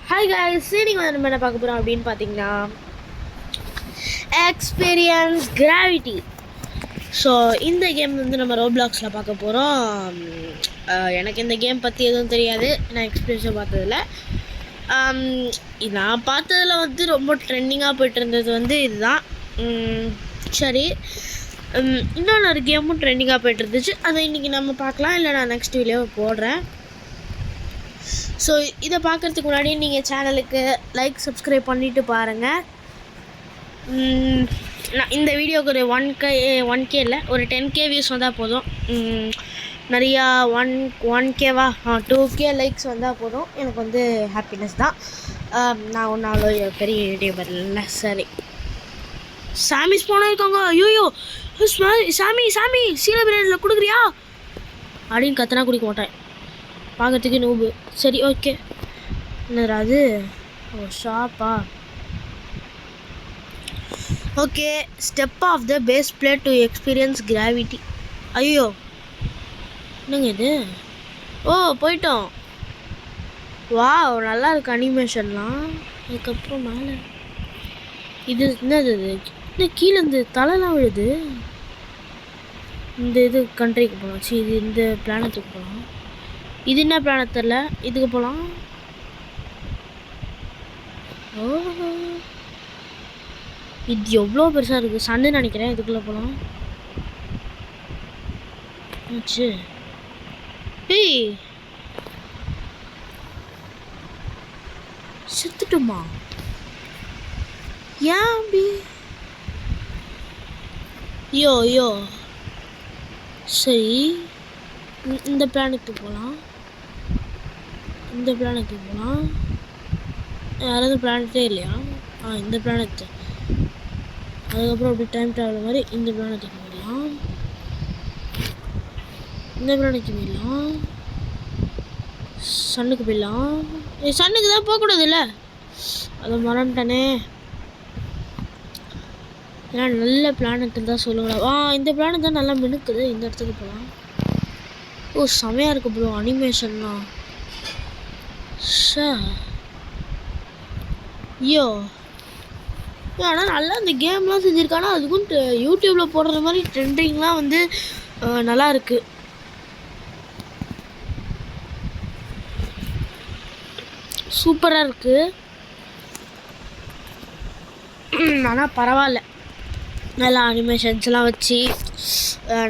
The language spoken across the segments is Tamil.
ஹாய் காய்ஸ், நீங்கள் வந்து நம்ம என்ன பார்க்க போகிறோம் அப்படின்னு பார்த்தீங்கன்னா எக்ஸ்பீரியன்ஸ் கிராவிட்டி. ஸோ இந்த கேம் வந்து நம்ம ரோப்ளாக்ஸில் பார்க்க போகிறோம். எனக்கு இந்த கேம் பற்றி எதுவும் தெரியாது, நான் எக்ஸ்பீரியன்ஸை பார்த்ததில்ல. நான் பார்த்ததில் வந்து ரொம்ப ட்ரெண்டிங்காக போய்ட்டு இருந்தது வந்து இதுதான். சரி, இன்னொன்று ஒரு கேமும் ட்ரெண்டிங்காக போய்ட்டு இருந்துச்சு, அதை இன்றைக்கி நம்ம பார்க்கலாம், இல்லை நான் நெக்ஸ்ட் வீடியோவை போடுறேன். ஸோ இதை பார்க்குறதுக்கு முன்னாடி நீங்கள் சேனலுக்கு லைக் சப்ஸ்கிரைப் பண்ணிவிட்டு பாருங்கள். நான் இந்த வீடியோவுக்கு ஒரு 1K இல்லை, ஒரு 10K வியூஸ் வந்தால் போதும். நிறையா 1Kவா 2K லைக்ஸ் வந்தால் போதும், எனக்கு வந்து ஹாப்பினஸ் தான். நான் ஒன்றும் அவ்வளோ பெரிய யூடியூபர் இல்லை. சரி, சாமி ஸ்பானாக இருக்காங்க. ஐயோ சாமி சாமி சீல பிரியாணியில் கொடுக்குறியா அப்படின்னு கத்தனா குடிக்க மாட்டேன், பார்க்கறதுக்கு நூபு. சரி, ஓகே. என்னடா அது? ஓ, ஷாப்பா? Okay. Step off the base plate to experience gravity. ஐயோ, என்னங்க இது? ஓ, போயிட்டோம். வா, நல்லா இருக்கு அனிமேஷன்லாம். அதுக்கப்புறம் மேலே இது என்னது? இது கீழே இந்த தலைலாம் விழுது. இந்த இது கண்ட்ரிக்கு போகலாம். சரி, இது இந்த பிளானட்டுக்கு போகலாம். இது என்ன பிளானட் தெரில, இதுக்கு போகலாம். ஓ, இது எவ்வளோ பெருசாக இருக்குது, சன்னு நினைக்கிறேன். இதுக்குள்ளே போகலாம். ஆச்சு. ஏய், செத்துட்டுமா? ஏன் அப்படி? யோ சரி, இந்த பிளானட்டுக்கு போகலாம். இந்த பிளானட்டுக்கு போகலாம். யாராவது பிளானட்டே இல்லையா? இந்த பிளானட்டு. அதுக்கப்புறம் அப்படி டைம் ட்ராவல் மாதிரி இந்த பிளானட்டுக்கு போயிடலாம். இந்த பிளானட்டுக்கு போயிடலாம். சன்னுக்கு போயிடலாம். சன்னுக்கு தான் போகக்கூடாது இல்லை, அதை மறந்துட்டானே. ஏன்னா நல்ல பிளானட்டு தான் சொல்லுங்களா. இந்த பிளானட் தான் நல்லா மினுக்குது. இந்த இடத்துக்கு போகலாம். ஓ, செமையாக இருக்குது ப்ரோ அனிமேஷன்லாம். ஐயோ, ஆனால் நல்லா இந்த கேம்லாம் செஞ்சுருக்கானா, அதுக்கும் யூடியூப்பில் போடுற மாதிரி ட்ரெண்டிங்லாம் வந்து நல்லா இருக்குது. சூப்பராக இருக்குது. ஆனால் பரவாயில்ல, நல்லா அனிமேஷன்ஸ்லாம் வச்சு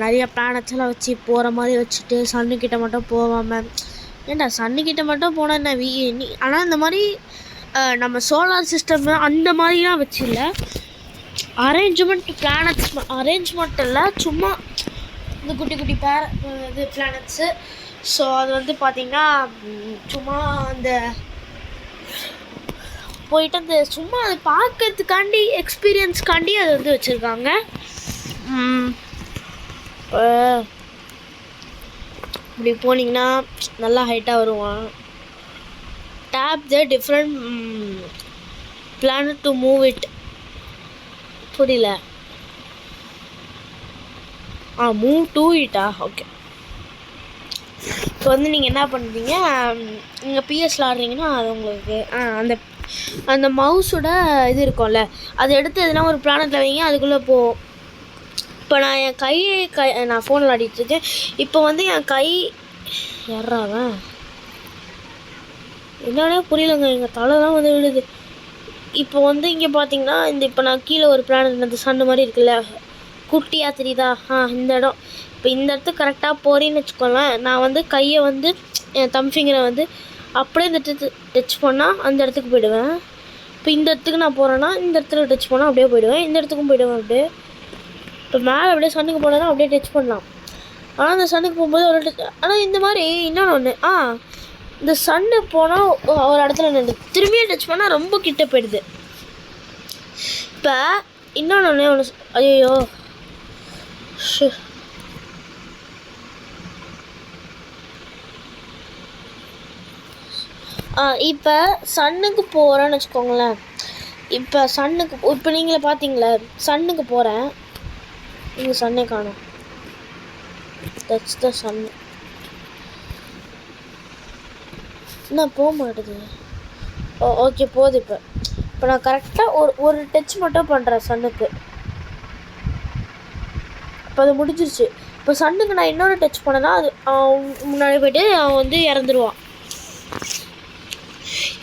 நிறைய பிளானட்ஸ்லாம் வச்சு போகிற மாதிரி வச்சுட்டு சன்னுக்கிட்ட மட்டும் போகாமல். ஏன்டா சன்னுக்கிட்ட மட்டும் போனால் என்ன ஆனால் இந்த மாதிரி நம்ம சோலார் சிஸ்டம் அந்த மாதிரிலாம் வச்சில்ல, அரேஞ்ச்மெண்ட் பிளானட்ஸ் அரேஞ்ச்மெண்ட் இல்லை, சும்மா இந்த குட்டி குட்டி இது பிளானட்ஸு. ஸோ அது வந்து பார்த்திங்கன்னா சும்மா அந்த போயிட்டு அந்த சும்மா அதை பார்க்கறதுக்காண்டி எக்ஸ்பீரியன்ஸ்க்காண்டி அதை வந்து வச்சுருக்காங்க. இப்படி போனீங்கன்னா நல்லா ஹைட்டாக வருவான். Tap the different planet to move it. புரியல. மூவ் டு இட்டா? ஓகே. இப்போ வந்து நீங்கள் என்ன பண்ணுறீங்க, நீங்கள் பிஎஸ்ல ஆடுறீங்கன்னா அது உங்களுக்கு அந்த அந்த மவுஸோட இது இருக்கும்ல, அதை எடுத்து எதுனா ஒரு பிளானட்டில் வைங்க, அதுக்குள்ளே போகும். இப்போ நான் என் நான் ஃபோனில் ஆடிட்டுருக்கேன். இப்போ வந்து என் கை யாராவன் என்னன்னே புரியலங்க, எங்கள் தலைலாம் வந்து விழுது. இப்போ வந்து இங்கே பார்த்தீங்கன்னா இப்போ நான் கீழே ஒரு பிளானட் அந்த சன்னு மாதிரி இருக்குல்ல, குட்டியாக தெரியுதா? இந்த இடம். இப்போ இந்த இடத்துக்கு கரெக்டாக போகிறேன்னு வச்சுக்கோங்களேன். நான் வந்து கையை வந்து என் தம் ஃபிங்கரை வந்து அப்படியே இந்த டச் பண்ணால் அந்த இடத்துக்கு போயிடுவேன். இப்போ இந்த இடத்துக்கு நான் போகிறேன்னா இந்த இடத்துல டச் பண்ணால் அப்படியே போயிடுவேன். இந்த இடத்துக்கும் போயிடுவேன் அப்படியே. இப்போ மேலே அப்படியே சன்னுக்கு போனேன்னா அப்படியே டச் பண்ணலாம். ஆனால் அந்த சன்னுக்கு போகும்போது ஒரு டச். ஆனால் இந்த மாதிரி இன்னொன்று ஒன்று, இந்த சன்னு போனால் ஒரு இடத்துல நின்று திரும்பியும் டச் பண்ணால் ரொம்ப கிட்ட போயிடுது. இப்போ இன்னொன்று ஒன்று. ஐயோ, இப்போ சன்னுக்கு போகிறேன்னு வச்சுக்கோங்களேன். இப்போ நீங்களே பார்த்தீங்களே, சன்னுக்கு போகிறேன், இங்கே சன்னே காணும். That's the sun. என்ன போக மாட்டுது? ஓகே போகுது. இப்போ நான் கரெக்டாக ஒரு டச் மட்டும் பண்ணுறேன் சன்னுக்கு. இப்போ அது முடிஞ்சிருச்சு. இப்போ சன்னுக்கு நான் இன்னொரு டச் பண்ணேன்னா அது முன்னாடி போய்ட்டு அவன் வந்து இறந்துருவான்.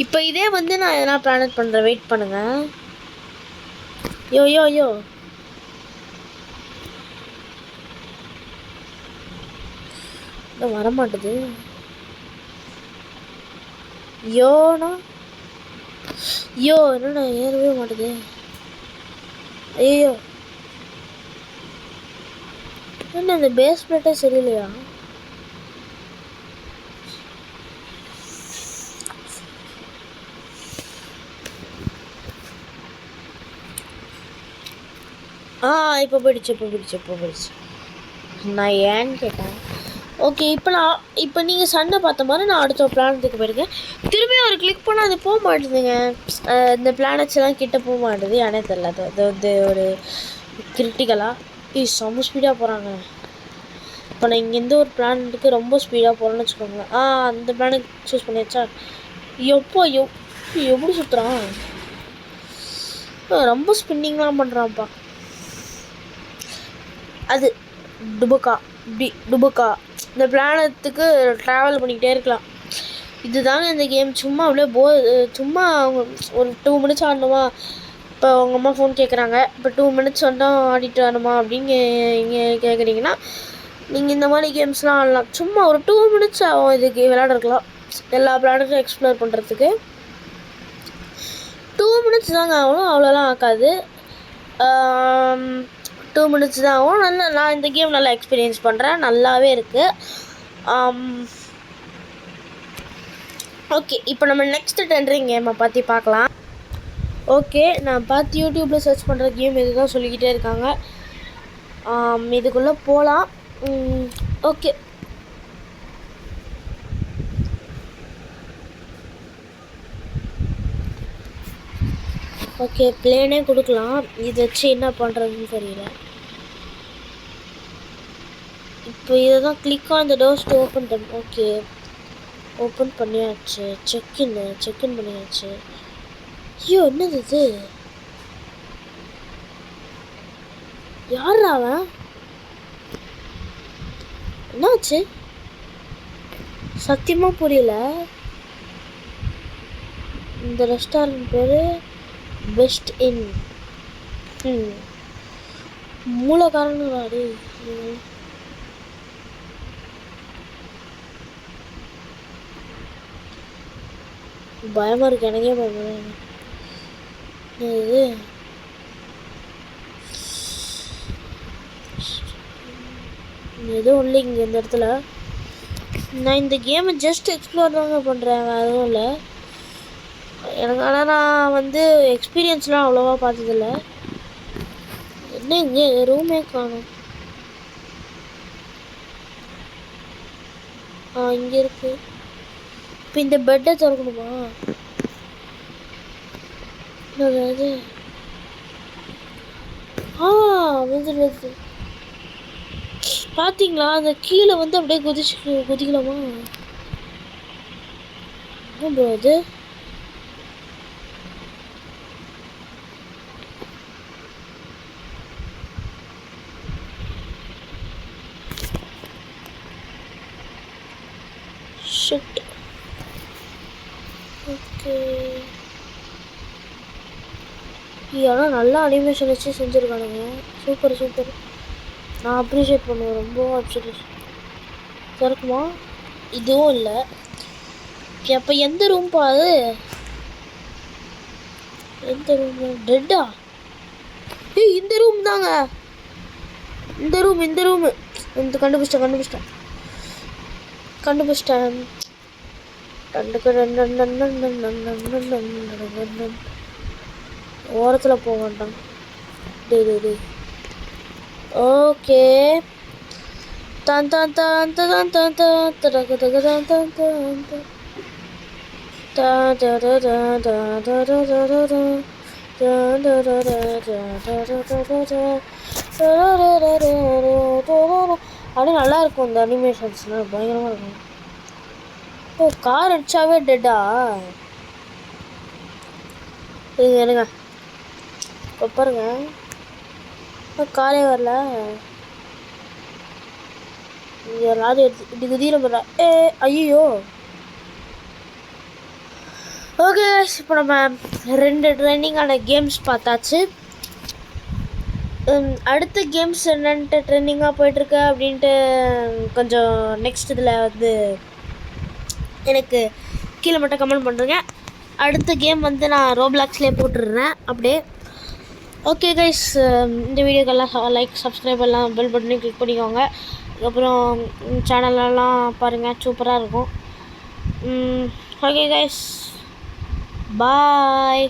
இப்போ இதே வந்து நான் எதனா பிளானட் பண்ணுறேன். வெயிட் பண்ணுங்க. யோ வரமாட்டுது. என்னண்ணா ஏறவே மாட்டுது. ஐயோ என்ன இந்த பேஸ் பிளேட்டே சரியில்லையா? இப்போ போயிடுச்சு. நான் ஏன்னு கேட்டேன். ஓகே இப்போ நீங்கள் சண்டை பார்த்த மாதிரி நான் அடுத்த பிளானத்துக்கு போயிருக்கேன். திரும்பியும் ஒரு கிளிக் பண்ணால் அது போக மாட்டேதுங்க. இந்த பிளானட்ஸ் எல்லாம் கிட்ட போக மாட்டேது. ஏன்னே தெரில. அது வந்து ஒரு கிரிட்டிக்கலாக செம்ம ஸ்பீடாக போகிறாங்க. இப்போ நான் இங்கேருந்து ஒரு பிளானட்டுக்கு ரொம்ப ஸ்பீடாக போகிறேன்னு வச்சுக்கோங்களேன். அந்த பிளானட் சூஸ் பண்ணியாச்சா? எப்படி சுற்றுறான்? ரொம்ப ஸ்பின்னிங்லாம் பண்ணுறான்ப்பா. அது டுபுக்கா இந்த பிளானத்துக்கு ட்ராவல் பண்ணிக்கிட்டே இருக்கலாம். இதுதாங்க இந்த கேம். சும்மா அப்படியே சும்மா அவங்க ஒரு 2 மினிட்ஸ் ஆடணுமா? இப்போ அவங்க அம்மா ஃபோன் கேட்குறாங்க. இப்போ 2 மினிட்ஸ் வந்தால் ஆடிட்டு ஆடணுமா அப்படின்னு கேட்குறீங்கன்னா நீங்கள் இந்த மாதிரி கேம்ஸ்லாம் ஆடலாம். சும்மா ஒரு 2 மினிட்ஸ் ஆகும் இதுக்கு விளையாடுறதுலாம். எல்லா பிளானட்டும் எக்ஸ்ப்ளோர் பண்ணுறதுக்கு 2 மினிட்ஸ் தாங்க ஆகணும். அவ்வளோலாம் ஆக்காது. 2 மினிட்ஸ் தான் ஆகும். நான் இந்த கேம் நல்லா எக்ஸ்பீரியன்ஸ் பண்ணுறேன். நல்லாவே இருக்குது. ஓகே இப்போ நம்ம நெக்ஸ்ட் டெண்டரிங் கேமை பற்றி பார்க்கலாம். ஓகே நான் பார்த்து யூடியூப்பில் சர்ச் பண்ணுற கேம் இதுதான் சொல்லிக்கிட்டே இருக்காங்க. இதுக்குள்ளே போகலாம். ஓகே பிளேனே கொடுக்கலாம். இதை வச்சு என்ன பண்ணுறதுன்னு தெரியல. இப்போ இதை தான் click on the doors to open டம். ஓகே ஓப்பன் பண்ணியாச்சு. செக்இன் பண்ணியாச்சு. ஐயோ என்னது இது? யாரா அவன்? என்னாச்சு? சத்தியமாக புரியல. இந்த ரெஸ்டாரண்ட் பேர் பெஸ்ட் இன். மூலக்காரனுடாடி. பயமாக இருக்கு. எனக்கே பயமாக இது. எதுவும் இல்லை இங்கே இந்த இடத்துல. நான் இந்த கேமை ஜஸ்ட் எக்ஸ்ப்ளோர் தாங்க பண்ணுறேன். அதுவும் இல்லை எனக்கு. ஆனால் நான் வந்து எக்ஸ்பீரியன்ஸ்லாம் அவ்வளோவா பார்த்ததில்ல. என்ன இங்கே ரூமே காணும். இங்கே இருக்கு. இப்போ இந்த பெட்டை திறக்கணுமா? அது வந்து பார்த்தீங்களா? அந்த கீழே வந்து அப்படியே குதிக்கலாமா? அது ஷிட். ஓகே ஆனால் நல்லா அனிமேஷன் வச்சு செஞ்சுருக்கானுங்க. சூப்பர். நான் அப்ரிஷியேட் பண்ணுவேன். ரொம்ப அப்ரிஷியேட். திறக்குமா? இதுவும் இல்லை. அப்போ எந்த ரூம் அது? எந்த ரூம்? டெட்டா? இந்த ரூம் தாங்க. இந்த ரூமு இந்த கண்டுபிடிச்சிட்டேன். ஓரத்தில் போக மாட்டான். டே ஓகே தான் தான் தான் தான் தான் தான் தடக தக தான் தான் தான் da da da da da da da da da da da da da da. அப்படியே நல்லா இருக்கும். இந்த அனிமேஷன்ஸ்லாம் பயங்கரமாக இருக்கும். கார் அடிச்சாவே டெட்டா? இருங்க இப்போ பாருங்க காலே வரல. யாராவது எடுத்து குதியில் போடுறா. ஐயோ. ஓகே இப்போ நம்ம 2 ட்ரெண்டிங்கான கேம்ஸ் பார்த்தாச்சு. அடுத்த கேம்ஸ் என்னன்ட்டு ட்ரெண்டிங்காக போயிட்டுருக்கு அப்படின்ட்டு கொஞ்சம் நெக்ஸ்ட் இதில் வந்து எனக்கு கீழே மட்டும் கமெண்ட் பண்ணுறேங்க. அடுத்த கேம் வந்து நான் ரோப்ளாக்ஸ்லேயே போட்டுடுறேன் அப்படியே. ஓகே கைஸ், இந்த வீடியோக்கெல்லாம் லைக் சப்ஸ்கிரைப் எல்லாம் பெல் பட்டனையும் கிளிக் பண்ணிக்கோங்க. அதுக்கப்புறம் சேனலெல்லாம் பாருங்கள், சூப்பராக இருக்கும். ஓகே கைஸ், பாய்.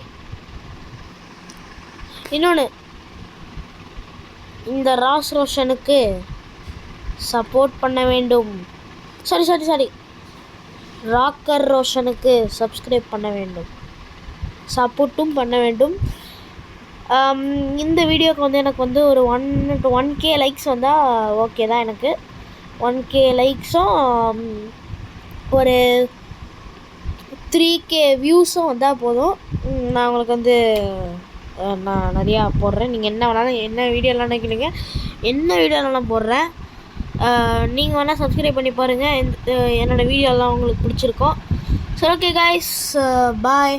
இன்னொன்று, இந்த ராஸ் ரோஷனுக்கு சப்போர்ட் பண்ண வேண்டும். சாரி ராக்கர் ரோஷனுக்கு சப்ஸ்கிரைப் பண்ண வேண்டும், சப்போர்ட்டும் பண்ண வேண்டும். இந்த வீடியோக்கு வந்து எனக்கு வந்து ஒரு 1K லைக்ஸ் வந்தால் ஓகே தான். எனக்கு 1K லைக்ஸும் ஒரு 3K வியூஸும் வந்தால் போதும். நான் உங்களுக்கு வந்து நான் நிறையா போடுறேன். நீங்கள் என்ன வேணாலும், என்ன வீடியோலாம் நினைக்கிறீங்க, என்ன வீடியோலாம் போடுறேன். நீங்கள் வேணால் சப்ஸ்கிரைப் பண்ணி பாருங்கள். என்னோடய வீடியோலாம் உங்களுக்கு பிடிச்சிருக்கோம். சரி, ஓகே கைஸ், பாய்.